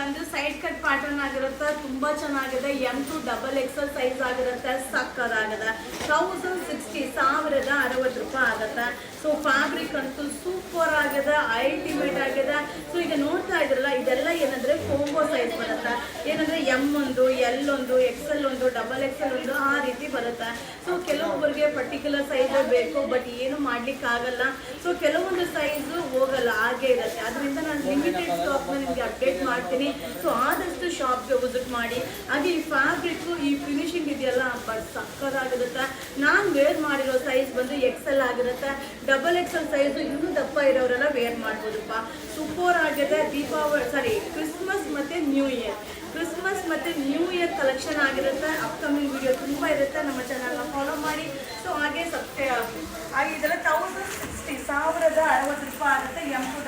ಬಂದು side cut pattern ಆಗಿರುತ್ತೆ, ತುಂಬಾ ಚೆನ್ನಾಗಿದೆ. M2 XXL ಸೈಜ್ ಆಗಿರುತ್ತೆ, ಸಕ್ಕದಾಗಿದೆ. 1060 ಆಗುತ್ತೆ. ಸೊ ಫ್ಯಾಬ್ರಿಕ್ ಅಂತೂ ಸೂಪರ್ ಆಗಿದೆ, ಅಲ್ಟಿಮೇಟ್ ಆಗಿದೆ. ಸೊ ಈಗ ನೋಡ್ತಾ ಇದ್ರಲ್ಲ, ಇದೆಲ್ಲ ಏನಂದ್ರೆ ಕೋಂಬೋ ಸೈಜ್ ಬರುತ್ತೆ. ಏನಂದ್ರೆ M1, L1, XL1, XXL ಆ ರೀತಿ ಬರುತ್ತೆ. ಸೊ ಕೆಲವೊಬ್ಬರಿಗೆ ಪರ್ಟಿಕ್ಯುಲರ್ ಸೈಜ್ ಬೇಕು, ಬಟ್ ಏನು ಮಾಡ್ಲಿಕ್ಕೆ ಆಗಲ್ಲ. ಸೊ ಕೆಲವೊಂದು ಸೈಜ್ ಹೋಗಲ್ಲ, ಹಾಗೆ ಇರುತ್ತೆ. ಅದರಿಂದ ನಾನು ಲಿಮಿಟೆಡ್ ಸ್ಟಾಕ್ ನಿಮಗೆ ಅಪ್ಡೇಟ್ ಮಾಡ್ತೀನಿ. ಸೊ ಆದಷ್ಟು ಶಾಪ್ಗೆ ವಿಸಿಟ್ ಮಾಡಿ. ಹಾಗೆ ಈ ಫ್ಯಾಬ್ರಿಕ್, ಈ ಫಿನಿಶಿಂಗ್ ಇದೆಯಲ್ಲ, ಬಟ್ ಸಕ್ಕದಾಗಿರುತ್ತೆ. ನಾನು ವೇರ್ ಮಾಡಿರೋ ಸೈಜ್ ಬಂದು XL ಆಗಿರುತ್ತೆ. XXL ಸೈಜ್ ಇನ್ನೂ ದಪ್ಪ ಇರೋರೆಲ್ಲ ವೇರ್ ಮಾಡ್ಬೋದಪ್ಪ. ಸೂಪರ್ ಆಗಿದೆ. ಕ್ರಿಸ್ಮಸ್ ಮತ್ತೆ ನ್ಯೂ ಇಯರ್ ಕಲೆಕ್ಷನ್ ಆಗಿರುತ್ತೆ. ಅಪ್ಕಮಿಂಗ್ ವಿಡಿಯೋ ತುಂಬ ಇರುತ್ತೆ. ನಮ್ಮ ಚಾನಲ್ನ ಫಾಲೋ ಮಾಡಿ. ಸೊ ಹಾಗೆ ಸಬ್ಸ್ಕ್ರೈಬ್ ಆಗಿ. ಹಾಗೆ ಇದೆಲ್ಲ 1060 ಆಗುತ್ತೆ. M2